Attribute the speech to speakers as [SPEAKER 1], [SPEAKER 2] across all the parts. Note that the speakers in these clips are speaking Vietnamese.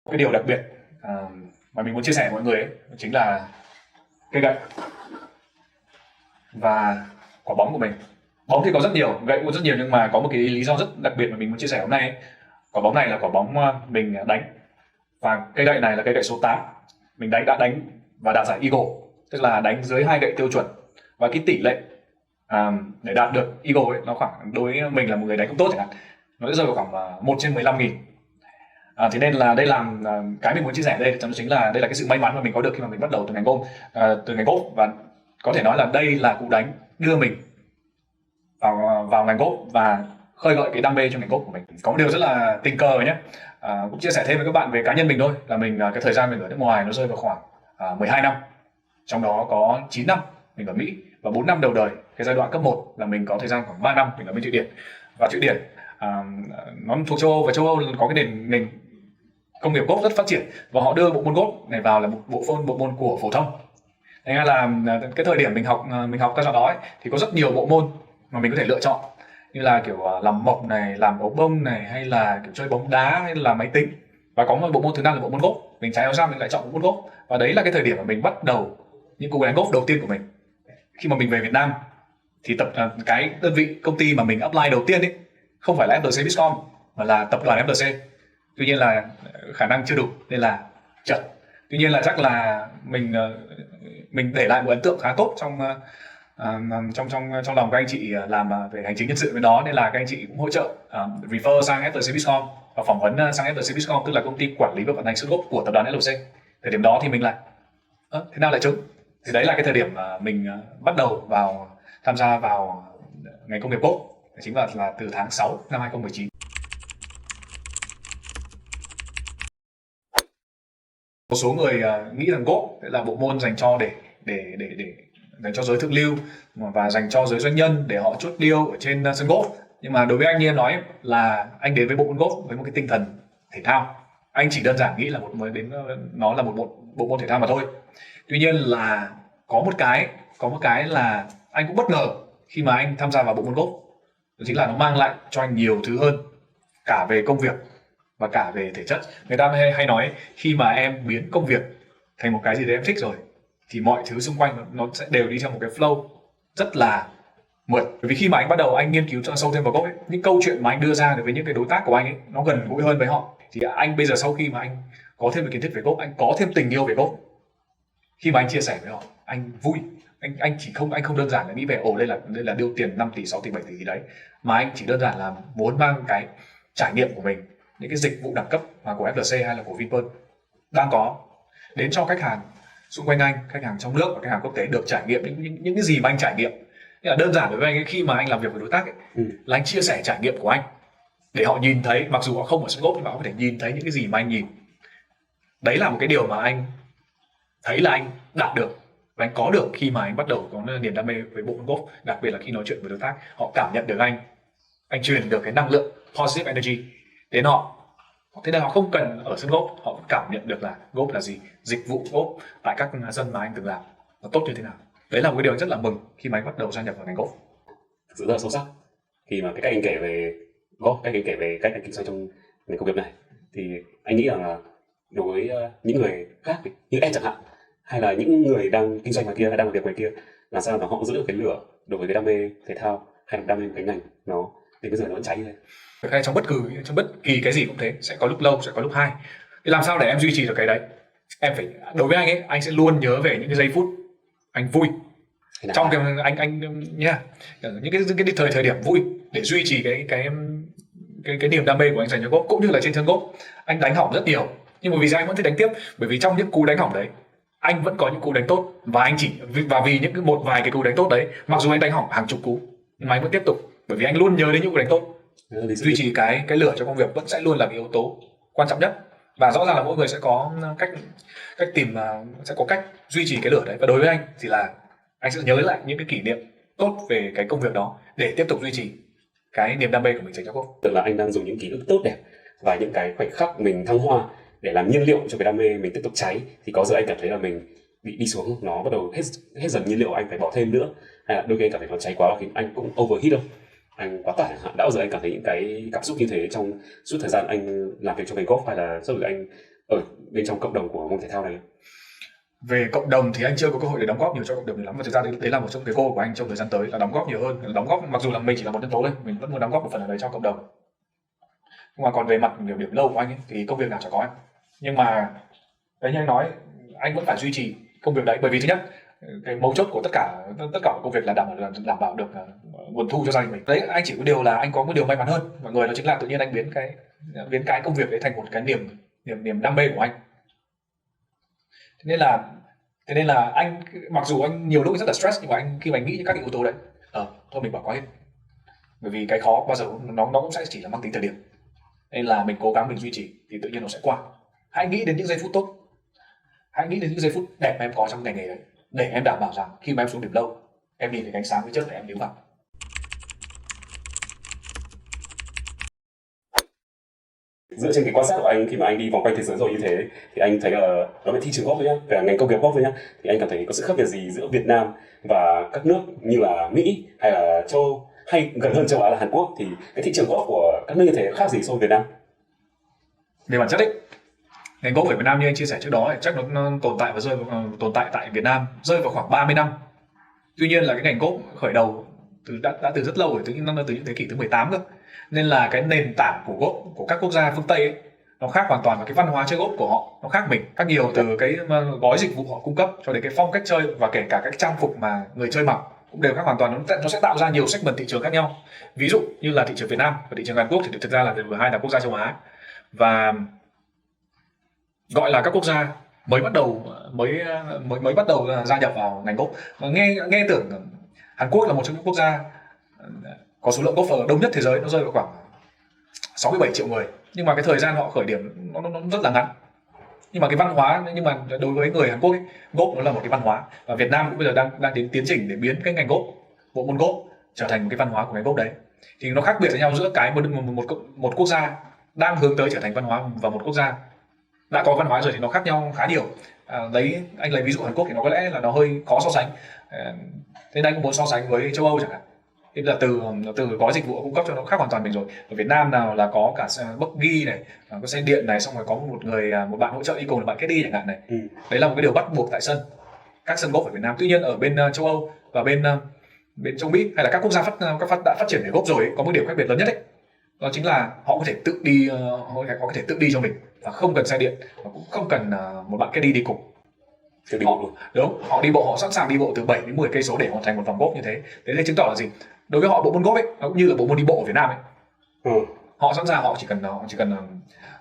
[SPEAKER 1] Cái điều đặc biệt mà mình muốn chia sẻ với mọi người ấy, chính là cây gậy và quả bóng của mình. Bóng thì có rất nhiều, gậy cũng rất nhiều, nhưng mà có một cái lý do rất đặc biệt mà mình muốn chia sẻ hôm nay ấy. Quả bóng này là quả bóng mình đánh, và cây gậy này là cây gậy số 8 mình đã đánh và đạt giải Eagle, tức là đánh dưới 2 gậy tiêu chuẩn. Và cái tỷ lệ để đạt được Eagle ấy, nó khoảng, đối với mình là một người đánh không tốt chẳng hạn, nó sẽ rơi vào khoảng 1 trên 15.000. Thế nên là đây là cái mình muốn chia sẻ đây, chính là đây là cái sự may mắn mà mình có được khi mà mình bắt đầu từ ngành golf, từ ngành golf, và có thể nói là đây là cú đánh đưa mình vào ngành golf và khơi gợi cái đam mê trong ngành golf của mình. Có một điều rất là tình cờ nhé, cũng chia sẻ thêm với các bạn về cá nhân mình thôi, là mình cái thời gian mình ở nước ngoài nó rơi vào khoảng 12 năm, trong đó có 9 năm mình ở Mỹ và 4 năm đầu đời cái giai đoạn cấp 1 là mình có thời gian khoảng 3 năm mình ở bên Thụy Điển. Và Thụy Điển nó thuộc châu Âu, và châu Âu có cái nền công nghiệp golf rất phát triển, và họ đưa bộ môn golf này vào là một bộ môn của phổ thông. Thành ra là cái thời điểm mình học giai đoạn đó ấy, thì có rất nhiều bộ môn mà mình có thể lựa chọn, như là kiểu làm mộc này, làm gấu bông này, hay là kiểu chơi bóng đá, hay là máy tính. Và có một bộ môn thứ năm là bộ môn golf. Mình trái áo ra mình lại chọn bộ môn golf, và đấy là cái thời điểm mà mình bắt đầu những cú đánh golf đầu tiên của mình. Khi mà mình về Việt Nam thì cái đơn vị công ty mà mình apply đầu tiên ấy không phải là FLC Biscom mà là tập đoàn FLC. Tuy nhiên là khả năng chưa đủ nên là trượt. Tuy nhiên là chắc là mình để lại một ấn tượng khá tốt trong lòng các anh chị làm về hành chính nhân sự bên đó, nên là các anh chị cũng hỗ trợ refer sang FLC Biscom và phỏng vấn sang FLC Biscom, tức là công ty quản lý và vận hành sân golf của tập đoàn FLC. Thời điểm đó thì mình lại thế nào lại trúng. Thì đấy là cái thời điểm mà mình bắt đầu tham gia vào ngành công nghiệp golf, chính là từ tháng 6 năm 2019. Một số người nghĩ rằng golf là bộ môn dành cho để dành cho giới thượng lưu và dành cho giới doanh nhân để họ chốt deal ở trên sân golf. Nhưng mà đối với anh, như em nói, là anh đến với bộ môn golf với một cái tinh thần thể thao. Anh chỉ đơn giản nghĩ là nó là một bộ môn thể thao mà thôi. Tuy nhiên là có một cái là anh cũng bất ngờ khi mà anh tham gia vào bộ môn golf. Đó chính là nó mang lại cho anh nhiều thứ hơn, cả về công việc và cả về thể chất. Người ta hay nói khi mà em biến công việc thành một cái gì đấy em thích rồi thì mọi thứ xung quanh nó sẽ đều đi theo một cái flow rất là mượt. Bởi vì khi mà anh bắt đầu anh nghiên cứu cho sâu thêm vào golf ấy, những câu chuyện mà anh đưa ra với những cái đối tác của anh ấy nó gần gũi hơn với họ. Thì anh bây giờ sau khi mà anh có thêm được kiến thức về golf, anh có thêm tình yêu về golf, khi mà anh chia sẻ với họ anh vui. Anh không đơn giản là nghĩ về đây là điêu tiền 5 tỷ 6 tỷ 7 tỷ gì đấy, mà anh chỉ đơn giản là muốn mang cái trải nghiệm của mình, những cái dịch vụ đẳng cấp mà của FLC hay là của Vinpearl đang có, đến cho khách hàng xung quanh anh, khách hàng trong nước và khách hàng quốc tế được trải nghiệm những cái gì mà anh trải nghiệm. Nghĩa là đơn giản đối với anh ấy, khi mà anh làm việc với đối tác ấy, là anh chia sẻ trải nghiệm của anh để họ nhìn thấy, mặc dù họ không ở sân golf nhưng mà họ có thể nhìn thấy những cái gì mà anh nhìn. Đấy là một cái điều mà anh thấy là anh đạt được và anh có được khi mà anh bắt đầu có niềm đam mê với bộ môn golf. Đặc biệt là khi nói chuyện với đối tác, họ cảm nhận được anh truyền được cái năng lượng positive energy đến họ. Thế nên họ không cần ở sân golf, họ cảm nhận được là golf là gì, dịch vụ golf tại các sân mà anh từng làm nó tốt như thế nào. Đấy là một cái điều rất là mừng khi mà anh bắt đầu gia nhập vào ngành golf.
[SPEAKER 2] Thực sự rất là sâu sắc khi mà cái cách anh kể về golf, cách anh kể về cách anh kinh doanh trong ngành công nghiệp này, thì anh nghĩ rằng là đối với những người khác như em chẳng hạn, hay là những người đang kinh doanh ngoài kia hay đang làm việc ngoài kia, làm sao mà họ giữ được cái lửa đối với cái đam mê thể thao hay là đam mê cái ngành nó đến bây giờ nó vẫn cháy như thế.
[SPEAKER 1] Hay trong bất kỳ cái gì cũng thế, sẽ có lúc lâu, sẽ có lúc high. Thì làm sao để em duy trì được cái đấy? Em phải, đối với anh ấy, anh sẽ luôn nhớ về những cái giây phút anh vui trong cái anh nha, những cái thời điểm vui để duy trì cái niềm đam mê của anh dành cho golf, cũng như là trên sân golf. Anh đánh hỏng rất nhiều, nhưng mà vì sao anh vẫn thích đánh tiếp? Bởi vì trong những cú đánh hỏng đấy anh vẫn có những cú đánh tốt, và vì một vài cái cú đánh tốt đấy, mặc dù anh đánh hỏng hàng chục cú nhưng mà anh vẫn tiếp tục, bởi vì anh luôn nhớ đến những cú đánh tốt. Duy trì cái lửa cho công việc vẫn sẽ luôn là cái yếu tố quan trọng nhất. Và rõ ràng là mỗi người sẽ có cách tìm, sẽ có cách duy trì cái lửa đấy. Và đối với anh thì là anh sẽ nhớ lại những cái kỷ niệm tốt về cái công việc đó để tiếp tục duy trì cái niềm đam mê của mình dành cho golf.
[SPEAKER 2] Tức là anh đang dùng những ký ức tốt đẹp và những cái khoảnh khắc mình thăng hoa để làm nhiên liệu cho cái đam mê mình tiếp tục cháy. Thì có giờ anh cảm thấy là mình bị đi xuống, nó bắt đầu hết dần nhiên liệu, anh phải bỏ thêm nữa, hay là đôi khi anh cảm thấy nó cháy quá thì anh cũng overheat không, anh quá tải. Đã bao giờ anh cảm thấy những cái cảm xúc như thế trong suốt thời gian anh làm việc trong ngành golf, hay là sau anh ở bên trong cộng đồng của môn thể thao này?
[SPEAKER 1] Về cộng đồng thì anh chưa có cơ hội để đóng góp nhiều cho cộng đồng nhiều lắm, và thực ra đấy là một trong cái goal của anh trong thời gian tới là đóng góp nhiều hơn, đóng góp mặc dù là mình chỉ là một nhân tố thôi, mình vẫn muốn đóng góp một phần nào đấy cho cộng đồng. Nhưng mà còn về mặt điểm lâu của anh ấy, thì công việc nào chả có em, nhưng mà đấy như anh nói, anh vẫn phải duy trì công việc đấy, bởi vì thứ nhất cái mấu chốt của tất cả công việc là đảm bảo được nguồn thu cho gia đình mình. Đấy, anh chỉ có điều là anh có một điều may mắn hơn mọi người, đó chính là tự nhiên anh biến cái công việc đấy thành một cái niềm đam mê của anh. Thế nên là anh, mặc dù anh nhiều lúc rất là stress, nhưng mà anh khi mà anh nghĩ các cái yếu tố đấy, thôi mình bỏ qua hết, bởi vì cái khó bao giờ nó cũng sẽ chỉ là mang tính thời điểm, nên là mình cố gắng mình duy trì thì tự nhiên nó sẽ qua. Hãy nghĩ đến những giây phút tốt, hãy nghĩ đến những giây phút đẹp mà em có trong ngành nghề đấy, để em đảm bảo rằng khi mà em xuống điểm lâu, em nhìn thấy ánh sáng phía trước để em níu vào.
[SPEAKER 2] Dựa trên cái quan sát của anh khi mà anh đi vòng quanh thế giới rồi như thế, thì anh thấy là nói về thị trường golf thôi nhá, về ngành công nghiệp golf thôi nhá, thì anh cảm thấy có sự khác biệt gì giữa Việt Nam và các nước như là Mỹ hay là châu Âu, hay gần hơn châu Á là Hàn Quốc, thì cái thị trường golf của các nước như thế khác gì so với Việt Nam?
[SPEAKER 1] Về bản chất ấy, ngành golf ở Việt Nam như anh chia sẻ trước đó thì chắc nó tồn tại tại Việt Nam rơi vào khoảng 30 năm. Tuy nhiên là cái ngành golf khởi đầu đã từ rất lâu rồi, từ những thế kỷ thứ 18 cơ. Nên là cái nền tảng của golf của các quốc gia phương Tây ấy, nó khác hoàn toàn, và cái văn hóa chơi golf của họ nó khác mình khác nhiều, từ cái gói dịch vụ họ cung cấp cho đến cái phong cách chơi, và kể cả các trang phục mà người chơi mặc cũng đều khác hoàn toàn. Nó sẽ tạo ra nhiều segment thị trường khác nhau. Ví dụ như là thị trường Việt Nam và thị trường Hàn Quốc thì thực ra là hai là quốc gia châu Á, và gọi là các quốc gia mới bắt đầu gia nhập vào ngành golf. Mà nghe tưởng Hàn Quốc là một trong những quốc gia có số lượng golfer đông nhất thế giới, nó rơi vào khoảng 67 triệu người, nhưng mà cái thời gian họ khởi điểm nó rất là ngắn. Nhưng mà cái văn hóa, nhưng mà đối với người Hàn Quốc ấy, golf nó là một cái văn hóa, và Việt Nam cũng bây giờ đang đến tiến trình để biến cái ngành golf, bộ môn golf trở thành một cái văn hóa của ngành golf đấy. Thì nó khác biệt với nhau giữa cái một quốc gia đang hướng tới trở thành văn hóa và một quốc gia đã có văn hóa rồi, thì nó khác nhau khá nhiều. Anh lấy ví dụ Hàn Quốc thì nó có lẽ là nó hơi khó so sánh, thế nên anh cũng muốn so sánh với châu Âu chẳng hạn. Thế là từ gói dịch vụ cung cấp cho nó khác hoàn toàn mình rồi. Ở Việt Nam nào là có cả buggy này, có xe điện này, xong rồi có một bạn hỗ trợ đi cùng là bạn Caddy chẳng hạn này. Đấy là một cái điều bắt buộc tại các sân golf ở Việt Nam. Tuy nhiên ở bên châu Âu và bên châu Mỹ hay là các quốc gia đã phát triển về golf rồi ấy, có một điểm khác biệt lớn nhất ấy, đó chính là họ có thể tự đi cho mình và không cần xe điện, và cũng không cần một bạn Caddy đi cùng. Đúng, họ đi bộ, họ sẵn sàng đi bộ từ 7 đến 10 cây số để hoàn thành một vòng golf như thế. Thế nên chứng tỏ là gì? Đối với họ, bộ môn golf ấy nó cũng như là bộ môn đi bộ ở Việt Nam ấy. Họ sẵn sàng, họ chỉ cần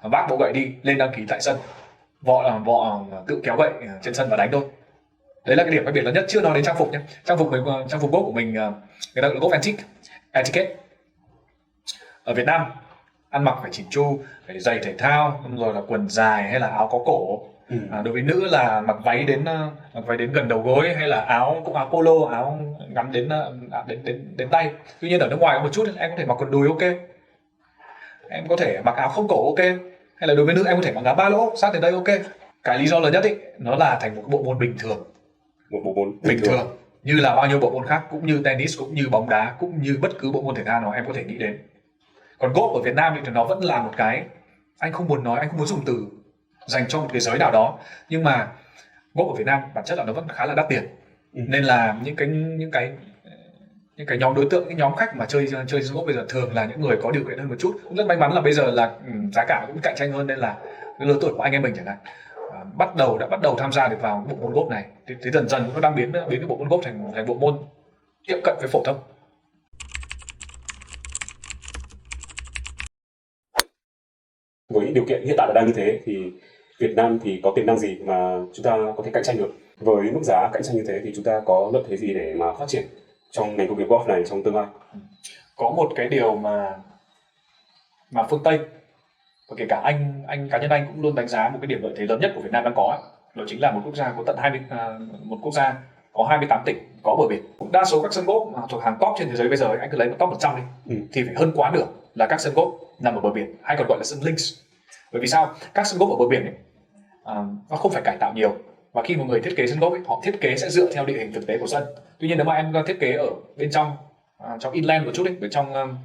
[SPEAKER 1] vác bộ gậy đi lên đăng ký tại sân, vọ tự kéo gậy trên sân và đánh thôi. Đấy là cái điểm khác biệt lớn nhất. Chưa nói đến trang phục nhé. Trang phục golf của mình, người ta gọi là golf etiquette. Ở Việt Nam ăn mặc phải chỉn chu, phải giày thể thao, rồi là quần dài hay là áo có cổ. Đối với nữ là mặc váy đến gần đầu gối, hay là áo polo, áo ngắn đến tay. Tuy nhiên ở nước ngoài có một chút, em có thể mặc quần đùi ok, em có thể mặc áo không cổ ok, hay là đối với nữ em có thể mặc áo ba lỗ sát đến đây ok. Cái lý do lớn nhất ấy, nó là thành một bộ môn bình thường,
[SPEAKER 2] một bộ môn
[SPEAKER 1] bình thường như là bao nhiêu bộ môn khác, cũng như tennis, cũng như bóng đá, cũng như bất cứ bộ môn thể thao nào em có thể nghĩ đến. Còn golf ở Việt Nam thì nó vẫn là một cái, anh không muốn dùng từ dành cho một cái giới nào đó, nhưng mà golf ở Việt Nam bản chất là nó vẫn khá là đắt tiền. Nên là những cái nhóm đối tượng, những nhóm khách mà chơi golf bây giờ thường là những người có điều kiện hơn một chút. Cũng rất may mắn là bây giờ là giá cả cũng cạnh tranh hơn, nên là cái lứa tuổi của anh em mình chẳng hạn đã bắt đầu tham gia được vào bộ môn golf này. Thì dần dần nó đang biến cái bộ môn golf thành bộ môn tiệm cận với phổ thông.
[SPEAKER 2] Với điều kiện hiện tại là đang như thế, thì Việt Nam thì có tiềm năng gì mà chúng ta có thể cạnh tranh được? Với mức giá cạnh tranh như thế thì chúng ta có lợi thế gì để mà phát triển trong ngành công nghiệp golf này trong tương lai?
[SPEAKER 1] Có một cái điều mà phương Tây và kể cả anh cá nhân anh cũng luôn đánh giá một cái điểm lợi thế lớn nhất của Việt Nam đang có, đó chính là một quốc gia có một quốc gia có 28 tỉnh có bờ biển. Đa số các sân golf mà thuộc hàng top trên thế giới bây giờ anh cứ lấy một top 100 đi, thì phải hơn quá nửa là các sân golf nằm ở bờ biển, hay còn gọi là sân links. Bởi vì sao? Các sân golf ở bờ biển ấy, nó không phải cải tạo nhiều, và khi một người thiết kế sân golf ấy, họ thiết kế sẽ dựa theo địa hình thực tế của sân. Tuy nhiên nếu mà em thiết kế ở bên trong inland một chút ấy, bên trong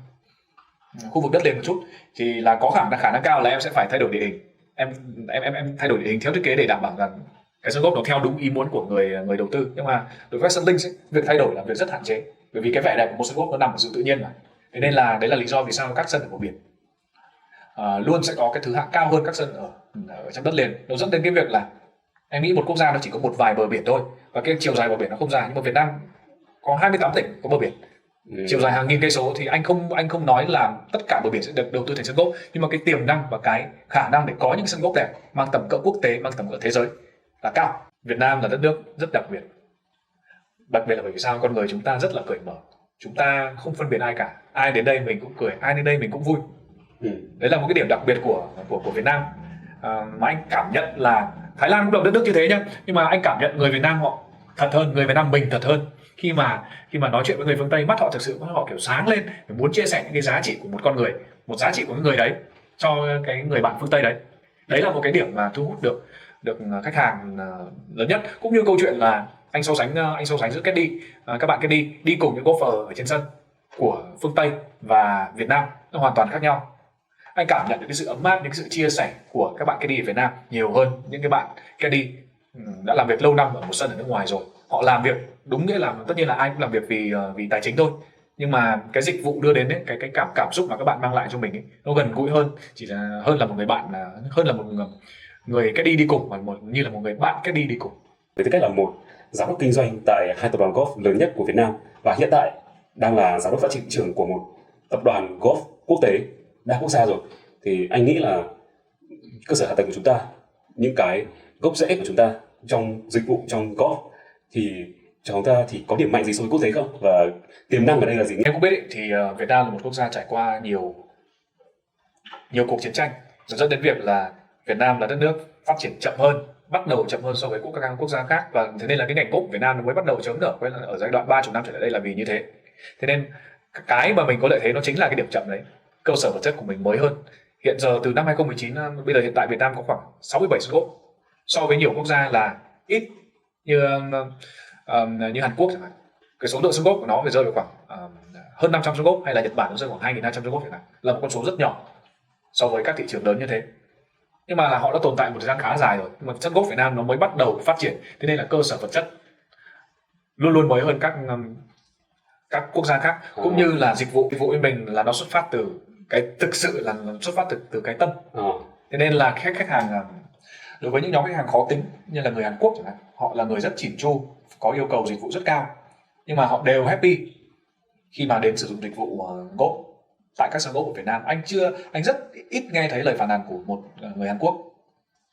[SPEAKER 1] khu vực đất liền một chút, thì là có khả năng cao là em sẽ phải thay đổi địa hình. em thay đổi địa hình theo thiết kế để đảm bảo rằng cái sân gốc nó theo đúng ý muốn của người đầu tư. Nhưng mà đối với sân links ấy, việc thay đổi là việc rất hạn chế, bởi vì cái vẻ đẹp của một sân gốc nó nằm ở sự tự nhiên mà. Thế nên là đấy là lý do vì sao các sân ở bờ biển luôn sẽ có cái thứ hạng cao hơn các sân ở trong đất liền. Nó dẫn đến cái việc là em nghĩ một quốc gia nó chỉ có một vài bờ biển thôi, và cái chiều dài bờ biển nó không dài, nhưng mà Việt Nam có 28 tỉnh có bờ biển, chiều dài hàng nghìn cây số, thì anh không nói là tất cả bờ biển sẽ được đầu tư thành sân gốc, nhưng mà cái tiềm năng và cái khả năng để có những sân gốc đẹp mang tầm cỡ quốc tế, mang tầm cỡ thế giới là cao. Việt Nam là đất nước rất đặc biệt là bởi vì sao? Con người chúng ta rất là cởi mở, chúng ta không phân biệt ai cả, ai đến đây mình cũng cười, ai đến đây mình cũng vui. Đấy là một cái điểm đặc biệt của Việt Nam, mà anh cảm nhận là Thái Lan cũng là đất nước như thế nhá, nhưng mà anh cảm nhận người Việt Nam họ thật hơn, người Việt Nam mình thật hơn khi mà nói chuyện với người phương Tây, mắt họ thực sự họ kiểu sáng lên, muốn chia sẻ những cái giá trị của một con người, một giá trị của cái người đấy cho cái người bạn phương Tây đấy. Đấy là một cái điểm mà thu hút được khách hàng lớn nhất. Cũng như câu chuyện là anh so sánh giữa Caddy, các bạn Caddy đi cùng những golfer ở trên sân của phương Tây và Việt Nam nó hoàn toàn khác nhau. Anh cảm nhận được cái sự ấm áp, những cái sự chia sẻ của các bạn Caddy ở Việt Nam nhiều hơn những cái bạn Caddy đã làm việc lâu năm ở một sân ở nước ngoài rồi. Họ làm việc đúng nghĩa là tất nhiên là ai cũng làm việc vì tài chính thôi, nhưng mà cái dịch vụ đưa đến ấy, cái cảm xúc mà các bạn mang lại cho mình ấy, nó gần gũi hơn, chỉ là hơn là một người bạn, hơn là một người Caddy đi cùng, mà như là một người bạn Caddy đi cùng.
[SPEAKER 2] Với tư cách là một giám đốc kinh doanh tại hai tập đoàn golf lớn nhất của Việt Nam, và hiện tại đang là giám đốc phát triển thị trường của một tập đoàn golf quốc tế đa quốc gia rồi, thì anh nghĩ là cơ sở hạ tầng của chúng ta, những cái gốc rễ của chúng ta trong dịch vụ, trong golf thì chúng ta thì có điểm mạnh gì so với quốc tế không, và tiềm năng ở đây là gì?
[SPEAKER 1] Em cũng biết ấy, thì Việt Nam là một quốc gia trải qua nhiều cuộc chiến tranh, dẫn đến việc là Việt Nam là đất nước phát triển chậm hơn, bắt đầu chậm hơn so với các quốc gia khác, và thế nên là cái ngành golf của Việt Nam nó mới bắt đầu chớm nở ở giai đoạn 30 năm trở lại đây là vì như thế. Thế nên cái mà mình có lợi thế nó chính là cái điểm chậm đấy, cơ sở vật chất của mình mới hơn. Hiện giờ từ năm 2019, bây giờ hiện tại Việt Nam có khoảng 67 sân golf, so với nhiều quốc gia là ít, như Hàn Quốc chẳng hạn, cái số lượng sân golf của nó phải rơi vào khoảng hơn 500 sân golf, hay là Nhật Bản nó rơi khoảng 2.200 sân golf chẳng hạn, là một con số rất nhỏ so với các thị trường lớn như thế. Nhưng mà họ đã tồn tại một thời gian khá dài rồi, nhưng mà sân golf Việt Nam nó mới bắt đầu phát triển, thế nên là cơ sở vật chất luôn luôn mới hơn các quốc gia khác, cũng như là dịch vụ bên mình là nó xuất phát từ cái, thực sự là xuất phát từ cái tâm. Thế nên là khách hàng, đối với những nhóm khách hàng khó tính như là người Hàn Quốc chẳng hạn, họ là người rất chỉn chu, có yêu cầu dịch vụ rất cao, nhưng mà họ đều happy khi mà đến sử dụng dịch vụ golf tại các sân golf của Việt Nam. Anh rất ít nghe thấy lời phàn nàn của một người Hàn Quốc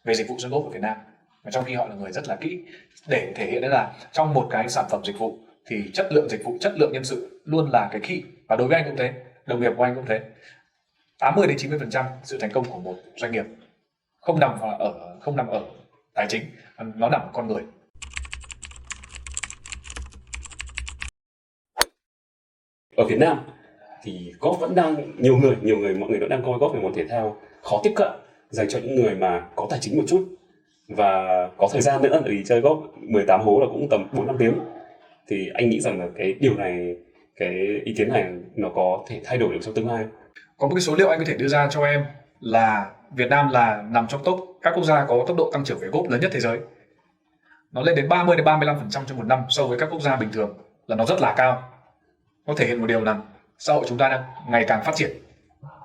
[SPEAKER 1] về dịch vụ sân golf của Việt Nam, mà trong khi họ là người rất là kỹ, để thể hiện đấy là trong một cái sản phẩm dịch vụ thì chất lượng dịch vụ, chất lượng nhân sự luôn là cái key. Và đối với anh cũng thế, đồng nghiệp của anh cũng thế. 80-90% sự thành công của một doanh nghiệp không nằm ở tài chính, nó nằm ở con người.
[SPEAKER 2] Ở Việt Nam thì golf vẫn đang mọi người vẫn đang coi golf là môn thể thao khó tiếp cận, dành cho những người mà có tài chính một chút và có thời gian nữa, vì chơi golf 18 hố là cũng tầm 4-5 tiếng. Thì anh nghĩ rằng là cái điều này, cái ý kiến này nó có thể thay đổi được trong tương lai.
[SPEAKER 1] Có một cái số liệu anh có thể đưa ra cho em là Việt Nam là nằm trong top các quốc gia có tốc độ tăng trưởng về golf lớn nhất thế giới. Nó lên đến 30-35% trong một năm, so với các quốc gia bình thường là nó rất là cao. Nó thể hiện một điều là xã hội chúng ta đang ngày càng phát triển.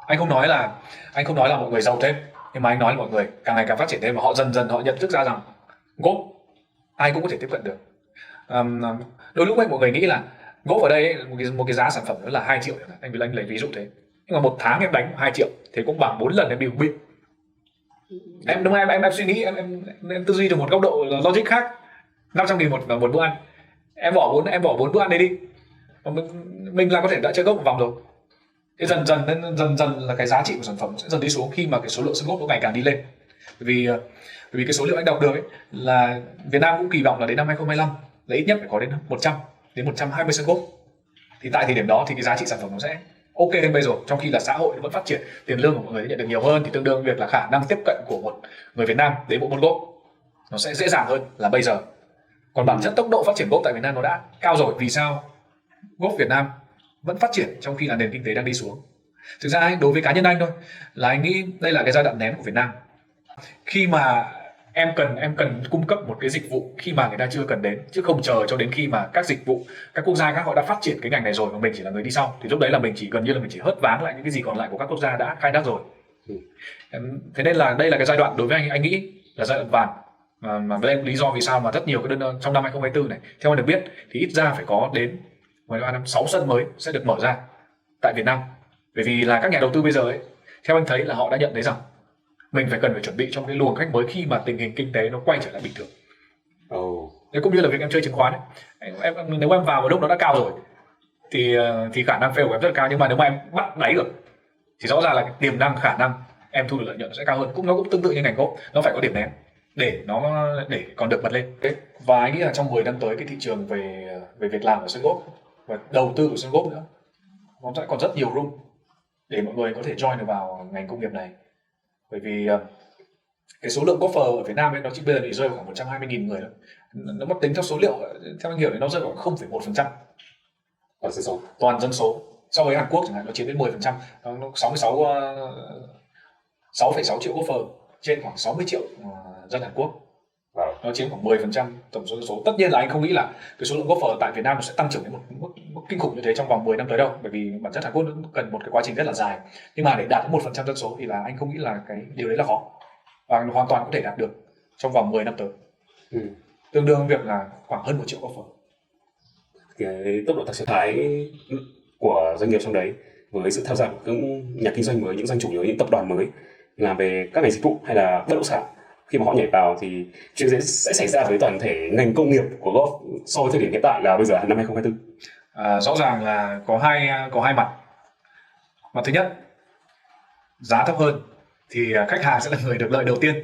[SPEAKER 1] Anh không nói là mọi người giàu thêm, nhưng mà anh nói là mọi người càng ngày càng phát triển thêm, và họ dần dần họ nhận thức ra rằng golf ai cũng có thể tiếp cận được. Đôi lúc mọi người nghĩ là golf ở đây một cái giá sản phẩm đó là 2 triệu, anh lấy ví dụ thế, nhưng mà một tháng em đánh 2 triệu thì cũng bằng 4 lần em đi uống bia. Em đúng không? Em suy nghĩ, em tư duy từ một góc độ logic khác. 500.000 một bữa ăn, em bỏ 4 bữa ăn đấy đi, mình là có thể đã chơi golf một vòng rồi. Thế dần dần là cái giá trị của sản phẩm sẽ dần đi xuống khi mà cái số lượng sân golf nó ngày càng đi lên. Bởi vì cái số liệu anh đọc được ấy, là Việt Nam cũng kỳ vọng là đến năm 2025 là ít nhất phải có đến 100 đến 120 sân golf. Thì tại thời điểm đó thì cái giá trị sản phẩm nó sẽ ok hơn bây giờ, trong khi là xã hội vẫn phát triển, tiền lương của mọi người nhận được nhiều hơn, thì tương đương việc là khả năng tiếp cận của một người Việt Nam đến bộ môn golf nó sẽ dễ dàng hơn là bây giờ. Còn bản chất tốc độ phát triển golf tại Việt Nam nó đã cao rồi, vì sao golf Việt Nam vẫn phát triển trong khi là nền kinh tế đang đi xuống? Thực ra đối với cá nhân anh thôi, là anh nghĩ đây là cái giai đoạn nén của Việt Nam. Khi mà em cần cung cấp một cái dịch vụ khi mà người ta chưa cần đến, chứ không chờ cho đến khi mà các dịch vụ, các quốc gia khác họ đã phát triển cái ngành này rồi mà mình chỉ là người đi sau, thì lúc đấy là mình chỉ gần như là mình chỉ hớt váng lại những cái gì còn lại của các quốc gia đã khai thác rồi.
[SPEAKER 2] Ừ.
[SPEAKER 1] Thế nên là đây là cái giai đoạn đối với anh nghĩ là giai đoạn vàng, mà đây là lý do vì sao mà rất nhiều cái đơn trong năm 2024 này, theo anh được biết thì ít ra phải có đến 13 năm 6 sân mới sẽ được mở ra tại Việt Nam. Bởi vì là các nhà đầu tư bây giờ ấy, theo anh thấy là họ đã nhận thấy rằng mình cần phải chuẩn bị cho một cái luồng khách mới khi mà tình hình kinh tế nó quay trở lại bình thường. Đấy, cũng như là việc em chơi chứng khoán ấy, nếu em vào một lúc nó đã cao rồi thì khả năng fail của em rất là cao, nhưng mà nếu mà em bắt đáy được thì rõ ràng là cái tiềm năng, khả năng em thu được lợi nhuận nó sẽ cao hơn. Nó cũng tương tự như ngành gỗ, nó phải có điểm nén để còn được bật lên. Và anh nghĩ là trong 10 năm tới cái thị trường về việc làm ở sân gốc và đầu tư của sân gốc nữa, nó sẽ còn rất nhiều room để mọi người có thể join được vào ngành công nghiệp này. Bởi vì cái số lượng golfer ở Việt Nam ấy, nó chỉ bây giờ chỉ rơi vào khoảng 120.000 người thôi. Nó mất tính theo số liệu, theo anh hiểu thì nó rơi vào 0,1% toàn dân số. So với Hàn Quốc chẳng hạn, nó chiếm đến 10%, nó 6,6 triệu golfer trên khoảng 60 triệu dân Hàn Quốc. Nó chiếm khoảng 10% tổng số dân số. Tất nhiên là anh không nghĩ là cái số lượng golfer tại Việt Nam nó sẽ tăng trưởng đến một mức kinh khủng như thế trong vòng 10 năm tới đâu, bởi vì bản chất Hàn Quốc nó cần một cái quá trình rất là dài. Nhưng mà để đạt đến 1% dân số thì là anh không nghĩ là cái điều đấy là khó, và hoàn toàn có thể đạt được trong vòng 10 năm tới. Tương đương việc là khoảng hơn 1 triệu golfer.
[SPEAKER 2] Cái tốc độ tăng trưởng thái của doanh nghiệp trong đấy với sự tham gia của những nhà kinh doanh mới, những doanh chủ mới, những tập đoàn mới làm về các ngành dịch vụ hay là bất động sản, khi mà họ nhảy vào thì chuyện sẽ xảy ra với toàn thể ngành công nghiệp của golf so với thời điểm hiện tại là bây giờ năm 2024.
[SPEAKER 1] Rõ ràng là có hai mặt. Mặt thứ nhất, giá thấp hơn thì khách hàng sẽ là người được lợi đầu tiên,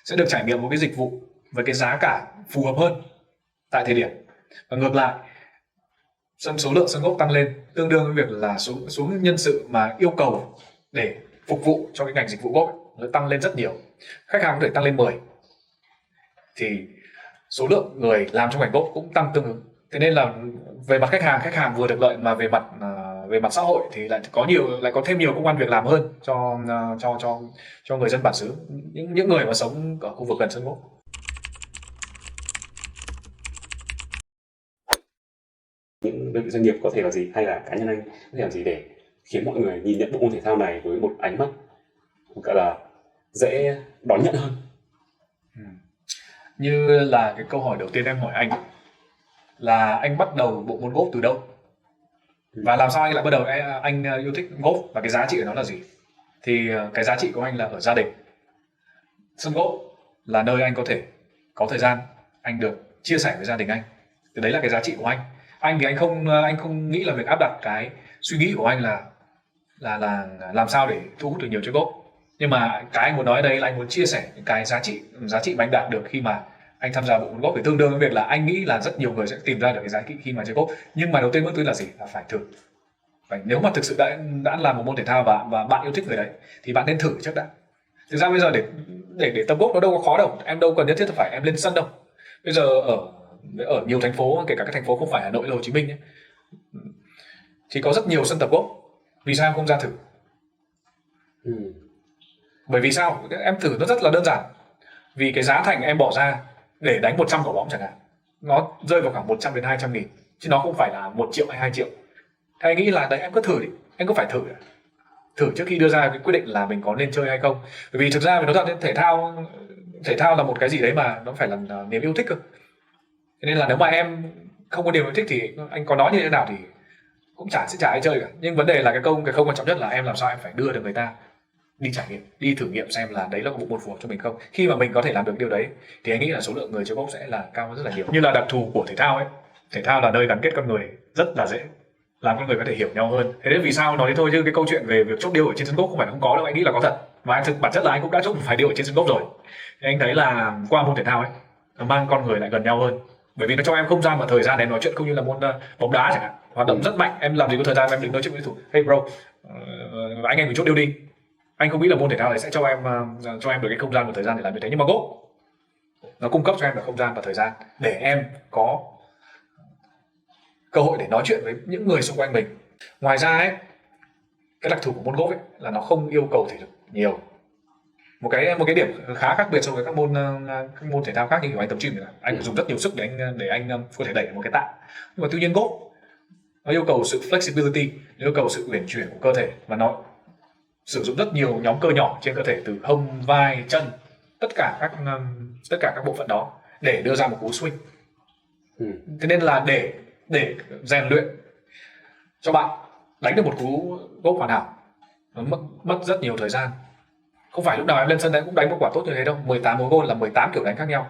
[SPEAKER 1] sẽ được trải nghiệm một cái dịch vụ với cái giá cả phù hợp hơn tại thời điểm. Và ngược lại, số lượng sân golf tăng lên tương đương với việc là số nhân sự mà yêu cầu để phục vụ cho cái ngành dịch vụ golf nó tăng lên rất nhiều. Khách hàng có thể tăng lên 10 thì số lượng người làm trong ngành golf cũng tăng tương ứng. Thế nên là về mặt khách hàng vừa được lợi, mà về mặt xã hội thì lại có thêm nhiều công ăn việc làm hơn cho người dân bản xứ, những người mà sống ở khu vực gần sân golf.
[SPEAKER 2] Những đơn vị doanh nghiệp có thể là gì, hay là cá nhân anh có thể làm gì để khiến mọi người nhìn nhận bộ môn thể thao này với một ánh mắt gọi là dễ đón nhận hơn?
[SPEAKER 1] Như là cái câu hỏi đầu tiên em hỏi anh là anh bắt đầu bộ môn golf từ đâu, và làm sao anh lại bắt đầu anh yêu thích golf, và cái giá trị của nó là gì. Thì cái giá trị của anh là ở gia đình. Sân golf là nơi anh có thể có thời gian anh được chia sẻ với gia đình anh, thì đấy là cái giá trị của anh. Anh thì anh không nghĩ là việc áp đặt cái suy nghĩ của anh là làm sao để thu hút được nhiều chơi golf. Nhưng mà cái anh muốn nói ở đây là anh muốn chia sẻ những cái giá trị mà anh đạt được khi mà anh tham gia bộ môn golf, thì tương đương với việc là anh nghĩ là rất nhiều người sẽ tìm ra được cái giá trị khi mà chơi golf. Nhưng mà đầu tiên bước thứ là gì, là phải thử. Nếu mà thực sự đã làm một môn thể thao và bạn yêu thích người đấy thì bạn nên thử trước đã. Thực ra bây giờ để tập golf nó đâu có khó đâu, em đâu cần nhất thiết phải em lên sân đâu. Bây giờ ở nhiều thành phố, kể cả các thành phố không phải Hà Nội hay Hồ Chí Minh ấy, thì có rất nhiều sân tập golf. Vì sao em không ra thử? Bởi vì sao? Em thử nó rất là đơn giản. Vì cái giá thành em bỏ ra để đánh 100 quả bóng chẳng hạn, nó rơi vào khoảng 100 đến 200 nghìn, chứ nó không phải là 1 triệu hay 2 triệu. Thế anh nghĩ là đấy, em cứ thử đi, em cứ phải thử trước khi đưa ra cái quyết định là mình có nên chơi hay không. Bởi vì thực ra mình nói thật, thể thao là một cái gì đấy mà nó phải là niềm yêu thích cơ. Thế nên là nếu mà em không có niềm yêu thích thì anh có nói như thế nào thì cũng chả ai chơi cả. Nhưng vấn đề là cái không quan trọng nhất là em làm sao em phải đưa được người ta đi trải nghiệm, đi thử nghiệm xem là đấy là một bộ môn phù hợp cho mình không. Khi mà mình có thể làm được điều đấy thì anh nghĩ là số lượng người chơi golf sẽ là cao hơn rất là nhiều. Như là đặc thù của thể thao ấy, thể thao là nơi gắn kết con người rất là dễ, làm con người có thể hiểu nhau hơn. Thế nên vì sao nói thế thôi, chứ cái câu chuyện về việc chốt deal ở trên sân golf không phải là không có đâu, anh nghĩ là có thật. Và anh thực bản chất là anh cũng đã chốt một vài deal ở trên sân golf rồi. Thì anh thấy là qua môn thể thao ấy, nó mang con người lại gần nhau hơn, bởi vì nó cho em không gian và thời gian để nói chuyện, không như là môn bóng đá chẳng hạn, hoạt động rất mạnh, em làm gì có thời gian em đứng nói chuyện với thủ. Hey bro, anh em mình chốt deal đi. Anh không nghĩ là môn thể thao này sẽ cho em được cái không gian và thời gian để làm như thế. Nhưng mà golf nó cung cấp cho em được không gian và thời gian để em có cơ hội để nói chuyện với những người xung quanh mình. Ngoài ra ấy, cái đặc thù của môn golf ấy là nó không yêu cầu thể lực nhiều, Một cái điểm khá khác biệt so với các môn thể thao khác như kiểu anh tập gym, là anh phải dùng rất nhiều sức để anh có thể đẩy một cái tạ. Nhưng mà tuy nhiên golf nó yêu cầu sự flexibility, nó yêu cầu sự uyển chuyển của cơ thể, và nó sử dụng rất nhiều nhóm cơ nhỏ trên cơ thể, từ hông, vai, chân, tất cả các bộ phận đó để đưa ra một cú swing. Thế nên là để rèn luyện cho bạn đánh được một cú golf hoàn hảo, nó mất rất nhiều thời gian. Không phải lúc nào em lên sân đấy cũng đánh một quả tốt như thế đâu. 18 hố gôn là 18 kiểu đánh khác nhau.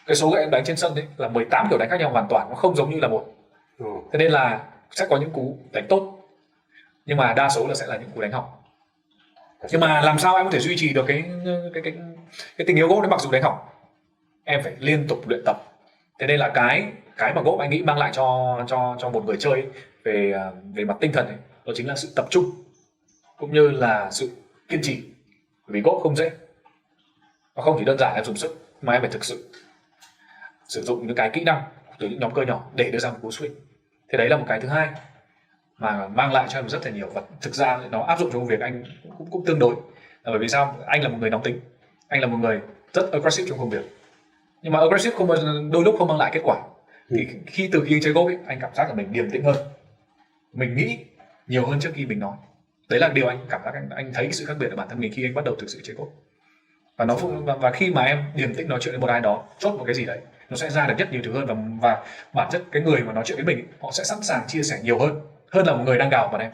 [SPEAKER 1] Cái số gậy em đánh trên sân đấy là 18 kiểu đánh khác nhau hoàn toàn, nó không giống như là một. Thế nên là sẽ có những cú đánh tốt, nhưng mà đa số là sẽ là những cú đánh hỏng. Nhưng mà làm sao em có thể duy trì được cái tình yêu golf đấy mặc dù đánh hỏng? Em phải liên tục luyện tập. Thế nên là cái mà golf anh nghĩ mang lại cho một người chơi ấy, về mặt tinh thần ấy, đó chính là sự tập trung cũng như là sự kiên trì. Vì golf không dễ, nó không chỉ đơn giản là dùng sức, mà em phải thực sự sử dụng những cái kỹ năng từ những nhóm cơ nhỏ để đưa ra một cú swing. Thế đấy là một cái thứ hai mà mang lại cho em rất là nhiều, và thực ra nó áp dụng cho công việc anh cũng tương đối. Bởi vì sao? Anh là một người nóng tính, anh là một người rất aggressive trong công việc, nhưng mà aggressive đôi lúc không mang lại kết quả. Thì từ khi chơi golf ấy, anh cảm giác là mình điềm tĩnh hơn, mình nghĩ nhiều hơn trước khi mình nói. Đấy là điều anh cảm giác, anh thấy cái sự khác biệt ở bản thân mình khi anh bắt đầu thực sự chơi golf. Và khi mà em điềm tĩnh nói chuyện với một ai đó, chốt một cái gì đấy, nó sẽ ra được rất nhiều thứ hơn, và bản chất cái người mà nói chuyện với mình, họ sẽ sẵn sàng chia sẻ nhiều hơn là một người đang gào vào em.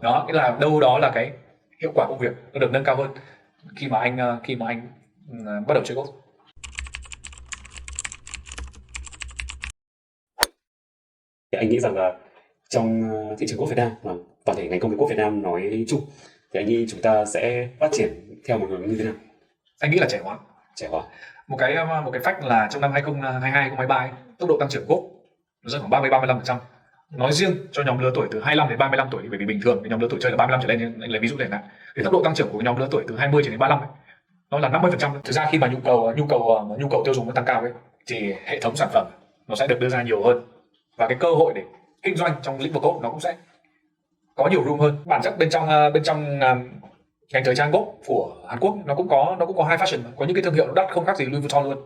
[SPEAKER 1] Đó, cái là đâu đó là cái hiệu quả công việc nó được nâng cao hơn khi mà anh bắt đầu chơi golf.
[SPEAKER 2] Thì anh nghĩ rằng là trong thị trường golf Việt Nam và toàn thể ngành công nghiệp golf Việt Nam nói chung, thì anh nghĩ chúng ta sẽ phát triển theo một hướng như thế nào?
[SPEAKER 1] Anh nghĩ là trẻ hóa. Một cái fact là trong năm 2022 2023 ấy, tốc độ tăng trưởng golf nó rơi khoảng 30-35%. Nói riêng cho nhóm lứa tuổi từ 25 đến 35 tuổi, bởi vì bình thường cái nhóm lứa tuổi chơi là 35 trở lên, anh lấy ví dụ để lại. Thì tốc độ tăng trưởng của nhóm lứa tuổi từ 20 đến 35 ấy, nó là 50%. Thực ra khi mà nhu cầu tiêu dùng nó tăng cao ấy, thì hệ thống sản phẩm nó sẽ được đưa ra nhiều hơn, và cái cơ hội để kinh doanh trong lĩnh vực golf nó cũng sẽ có nhiều room hơn. Bản chất bên trong ngành thời trang golf của Hàn Quốc nó cũng có high fashion, có những cái thương hiệu nó đắt không khác gì Louis Vuitton luôn.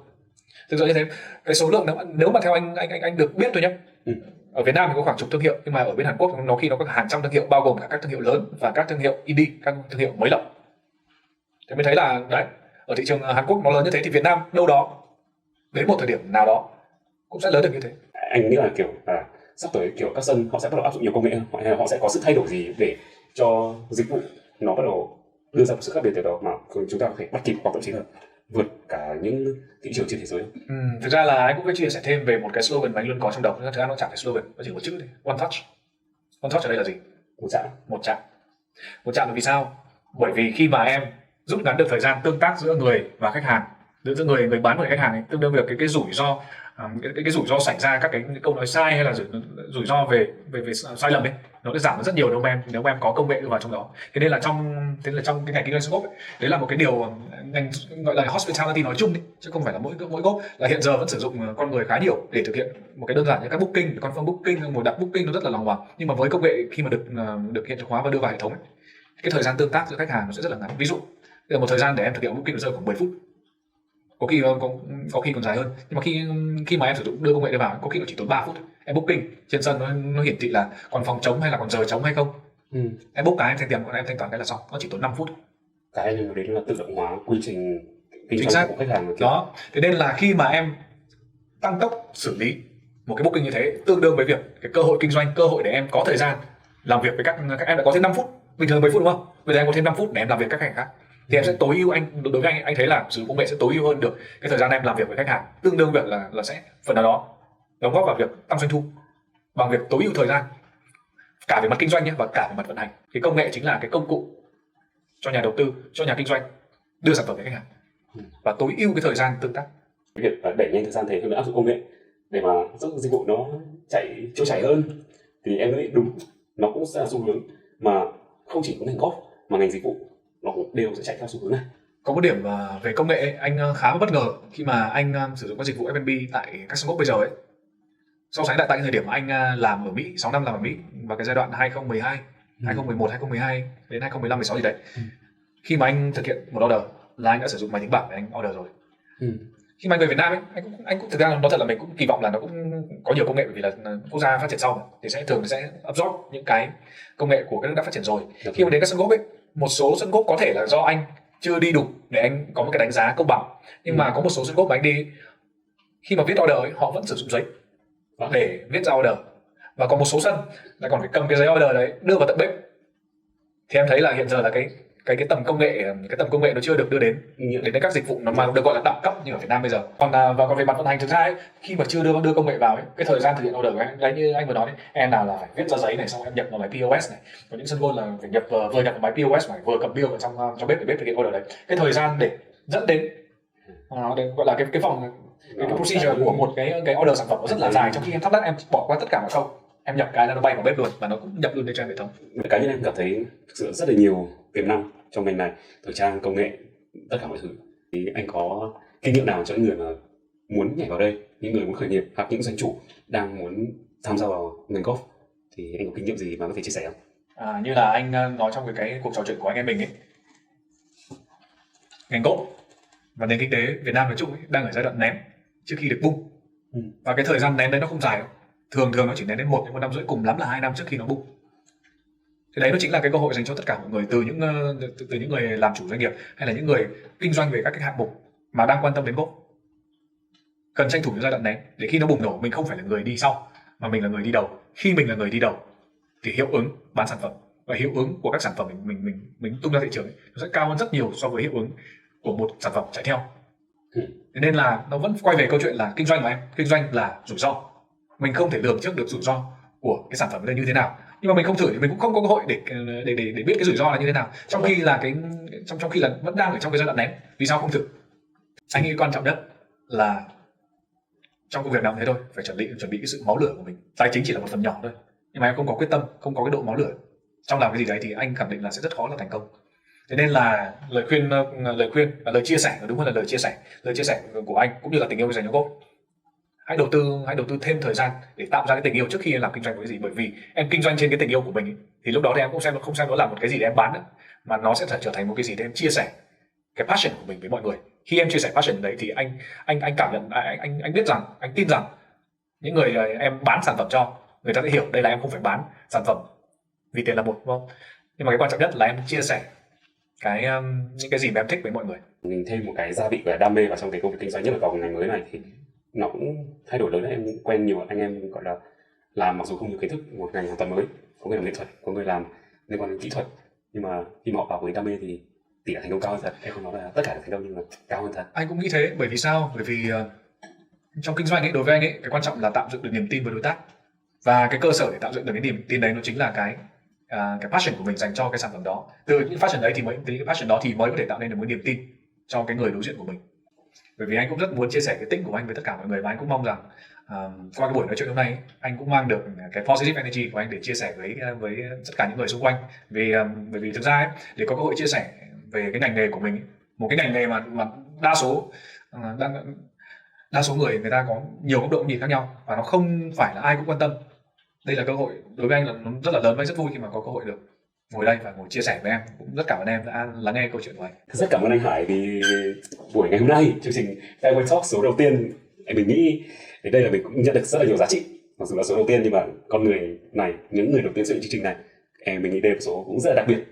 [SPEAKER 1] Thực sự như thế, cái số lượng nếu mà theo anh được biết thôi nhé, ở Việt Nam thì có khoảng chục thương hiệu, nhưng mà ở bên Hàn Quốc nó có hàng trăm thương hiệu, bao gồm cả các thương hiệu lớn và các thương hiệu indie, các thương hiệu mới lập. Thế mới thấy là đấy, ở thị trường Hàn Quốc nó lớn như thế, thì Việt Nam đâu đó đến một thời điểm nào đó cũng sẽ lớn được như thế.
[SPEAKER 2] Anh nghĩ là kiểu sắp tới kiểu các sân họ sẽ bắt đầu áp dụng nhiều công nghệ hơn, họ sẽ có sự thay đổi gì để cho dịch vụ nó bắt đầu đưa ra một sự khác biệt từ đó mà chúng ta có thể bắt kịp, hoặc thậm chí là vượt cả những thị trường trên thế giới.
[SPEAKER 1] Thực ra là anh cũng phải chia sẻ thêm về một cái slogan mà anh luôn có trong đầu. Thực ra nó chẳng phải slogan, nó chỉ một chữ thôi, one touch. One touch ở đây là gì? Một chạm là vì sao? Bởi vì khi mà em rút ngắn được thời gian tương tác giữa người và khách hàng, giữa người bán và khách hàng ấy, tương đương việc cái rủi ro cái rủi ro xảy ra các cái câu nói sai, hay là rủi ro về sai lầm ấy, nó sẽ giảm rất nhiều nếu mà em có công nghệ đưa vào trong đó. Thế nên là trong cái ngành kinh doanh golf ấy, đấy là một cái điều ngành gọi là hospitality nói chung đi, chứ không phải là mỗi golf, là hiện giờ vẫn sử dụng con người khá nhiều để thực hiện một cái đơn giản như các booking, confirm booking, ngồi đặt booking, nó rất là lòng vòng. Nhưng mà với công nghệ khi mà được hiện thực hóa và đưa vào hệ thống ấy, cái thời gian tương tác giữa khách hàng nó sẽ rất là ngắn. Ví dụ một thời gian để em thực hiện booking nó rơi khoảng 10 phút, có khi còn dài hơn. Nhưng mà khi mà em sử dụng đưa công nghệ vào, có khi nó chỉ tốn 3 phút. Em booking trên sân nó hiển thị là còn phòng trống hay là còn giờ trống hay không. Em book cái, em thanh tiền, còn em thanh toán cái là xong, nó chỉ tốn 5 phút.
[SPEAKER 2] Cái anh đến là tự động hóa quy trình kinh doanh của khách hàng
[SPEAKER 1] đó. Thế nên là khi mà em tăng tốc xử lý một cái booking như thế, tương đương với việc cái cơ hội kinh doanh, cơ hội để em có thời gian làm việc với các em đã có thêm 5 phút. Bình thường 10 phút đúng không? Bây giờ em có thêm 5 phút để em làm việc với các khách hàng khác, thì em sẽ tối ưu. Đối với anh thấy là sử dụng công nghệ sẽ tối ưu hơn được cái thời gian em làm việc với khách hàng, tương đương việc là sẽ phần nào đó đóng góp vào việc tăng doanh thu bằng việc tối ưu thời gian, cả về mặt kinh doanh nhé, và cả về mặt vận hành. Cái công nghệ chính là cái công cụ cho nhà đầu tư, cho nhà kinh doanh đưa sản phẩm đến khách hàng và tối ưu cái thời gian tương tác.
[SPEAKER 2] Việc đẩy nhanh thời gian thế hơn áp dụng công nghệ để mà giúp dịch vụ nó trôi chảy hơn, thì em nghĩ đúng, nó cũng sẽ là xu hướng mà không chỉ có ngành golf mà ngành dịch vụ nó cũng đều sẽ chạy theo xu hướng này.
[SPEAKER 1] Có một điểm về công nghệ anh khá bất ngờ khi mà anh sử dụng các dịch vụ F&B tại các sân golf bây giờ ấy, so sánh lại tại cái thời điểm mà anh làm ở Mỹ, 6 năm làm ở Mỹ, và cái giai đoạn 2012, 2011, 2012 đến 2015, 16 gì đấy. khi mà anh thực hiện một order là anh đã sử dụng máy tính bảng để anh order rồi. Khi mà anh về Việt Nam ấy, anh cũng thực ra nói thật là mình cũng kỳ vọng là nó cũng có nhiều công nghệ, bởi vì là quốc gia phát triển sau mà, thì thường sẽ absorb những cái công nghệ của các nước đã phát triển rồi. Khi mà đến các sân golf ấy, một số sân golf có thể là do anh chưa đi đủ để anh có một cái đánh giá công bằng, nhưng mà có một số sân golf mà anh đi, khi mà viết order ấy, họ vẫn sử dụng giấy để viết ra order, và còn một số sân lại còn phải cầm cái giấy order đấy đưa vào tận bếp. Thì em thấy là hiện giờ là cái tầm công nghệ nó chưa được đưa đến các dịch vụ nó mà được gọi là đẳng cấp như ở Việt Nam bây giờ. Còn về mặt vận hành, thực ra ấy, khi mà chưa đưa công nghệ vào ấy, cái thời gian thực hiện order của anh, như anh vừa nói đấy, em nào là phải viết ra giấy này, xong em nhập vào máy POS này, có những sân golf là phải vừa nhập vào máy POS này, vừa cầm bill vào trong bếp để bếp thực hiện order đấy. Cái thời gian để dẫn đến nó gọi là cái phòng cái procedure của một cái order sản phẩm nó rất là dài, trong khi em thao tác em bỏ qua tất cả mọi khâu, em nhập cái là nó bay vào bếp luôn và nó cũng nhập luôn lên trên hệ thống.
[SPEAKER 2] Cá nhân em cảm thấy thực sự rất là nhiều tiềm năng trong ngành này, thời trang, công nghệ, tất cả mọi thứ. Thì anh có kinh nghiệm nào cho những người mà muốn nhảy vào đây, những người muốn khởi nghiệp hoặc những doanh chủ đang muốn tham gia vào ngành golf, thì anh có kinh nghiệm gì mà có thể chia sẻ không?
[SPEAKER 1] Như là anh nói trong cái cuộc trò chuyện của anh em mình ấy, ngành golf và nền kinh tế Việt Nam nói chung ấy, đang ở giai đoạn nén trước khi được bung. Và cái thời gian nén đấy nó không dài đâu. Thường nó chỉ nén đến 1 đến 1 năm rưỡi, cùng lắm là 2 năm trước khi nó bung. Thì đấy nó chính là cái cơ hội dành cho tất cả mọi người, từ những người làm chủ doanh nghiệp hay là những người kinh doanh về các cái hạng mục mà đang quan tâm đến golf, cần tranh thủ những giai đoạn nén để khi nó bùng nổ mình không phải là người đi sau mà mình là người đi đầu. Khi mình là người đi đầu thì hiệu ứng bán sản phẩm và hiệu ứng của các sản phẩm mình tung ra thị trường ấy, nó sẽ cao hơn rất nhiều so với hiệu ứng của một sản phẩm chạy theo. Thế nên là nó vẫn quay về câu chuyện là kinh doanh mà em, kinh doanh là rủi ro. Mình không thể lường trước được rủi ro của cái sản phẩm này như thế nào, nhưng mà mình không thử thì mình cũng không có cơ hội để biết cái rủi ro là như thế nào. Trong khi là vẫn đang ở trong cái giai đoạn nén, vì sao không thử? Anh nghĩ quan trọng nhất là trong công việc nào cũng thế thôi, phải chuẩn bị cái sự máu lửa của mình. Tài chính chỉ là một phần nhỏ thôi, nhưng mà em không có quyết tâm, không có cái độ máu lửa trong làm cái gì đấy thì anh khẳng định là sẽ rất khó là thành công. Thế nên là lời khuyên và lời chia sẻ, đúng hơn là lời chia sẻ của anh cũng như là tình yêu dành cho golf, hãy đầu tư thêm thời gian để tạo ra cái tình yêu trước khi em làm kinh doanh với cái gì. Bởi vì em kinh doanh trên cái tình yêu của mình ấy, thì lúc đó thì em cũng không xem nó là một cái gì để em bán nữa, mà nó sẽ trở thành một cái gì để em chia sẻ cái passion của mình với mọi người. Khi em chia sẻ passion đấy thì anh cảm nhận, anh biết rằng, anh tin rằng những người em bán sản phẩm cho, người ta sẽ hiểu đây là em không phải bán sản phẩm vì tiền là một, đúng không? Nhưng mà cái quan trọng nhất là em chia sẻ những cái gì mà em thích với mọi người.
[SPEAKER 2] Mình thêm một cái gia vị và đam mê vào trong cái công việc kinh doanh, nhất là vào ngành mới này, thì nó cũng thay đổi lớn đấy. Em quen nhiều anh em gọi là làm mặc dù không nhiều kiến thức, một ngành hoàn toàn mới, có người làm nghệ thuật, có người làm liên quan đến kỹ thuật, nhưng mà khi mà họ vào với đam mê thì tỷ lệ thành công cao hơn thật. Em không nói là tất cả đều thành công, nhưng mà cao hơn thật.
[SPEAKER 1] Anh cũng nghĩ thế. Bởi vì sao? Bởi vì trong kinh doanh ấy, đối với anh ấy, cái quan trọng là tạo dựng được niềm tin với đối tác, và cái cơ sở để tạo dựng được cái niềm tin đấy nó chính là cái passion của mình dành cho cái sản phẩm đó. Từ những passion đấy thì mới có thể tạo nên được một niềm tin cho cái người đối diện của mình. Bởi vì anh cũng rất muốn chia sẻ cái tính của anh với tất cả mọi người, và anh cũng mong rằng qua cái buổi nói chuyện hôm nay anh cũng mang được cái positive energy của anh để chia sẻ với tất cả những người xung quanh. Bởi vì thực ra ấy, để có cơ hội chia sẻ về cái ngành nghề của mình ấy, một cái ngành nghề mà đa số người ta có nhiều góc độ nhìn khác nhau và nó không phải là ai cũng quan tâm. Đây là cơ hội đối với anh, là nó rất là lớn và rất vui khi mà có cơ hội được ngồi đây và ngồi chia sẻ với em. Cũng rất cảm ơn em đã lắng nghe câu chuyện của anh.
[SPEAKER 2] Rất cảm ơn anh Hải vì buổi ngày hôm nay, chương trình Fairway Talk số đầu tiên. Mình nghĩ đến đây là mình cũng nhận được rất là nhiều giá trị. Mặc dù là số đầu tiên nhưng mà con người này, những người đầu tiên xây dựng chương trình này, mình nghĩ đây là một số cũng rất là đặc biệt.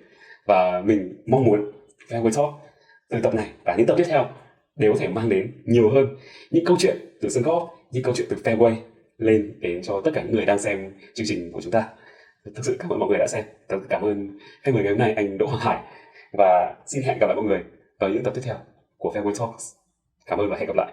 [SPEAKER 2] Và mình mong muốn Fairway Talk từ tập này và những tập tiếp theo đều có thể mang đến nhiều hơn những câu chuyện từ sân golf, những câu chuyện từ Fairway lên đến cho tất cả những người đang xem chương trình của chúng ta. Thực sự cảm ơn mọi người đã xem. Cảm ơn khách mời ngày hôm nay, anh Đỗ Hoàng Hải, và xin hẹn gặp lại mọi người vào những tập tiếp theo của Fairway Talks. Cảm ơn và hẹn gặp lại.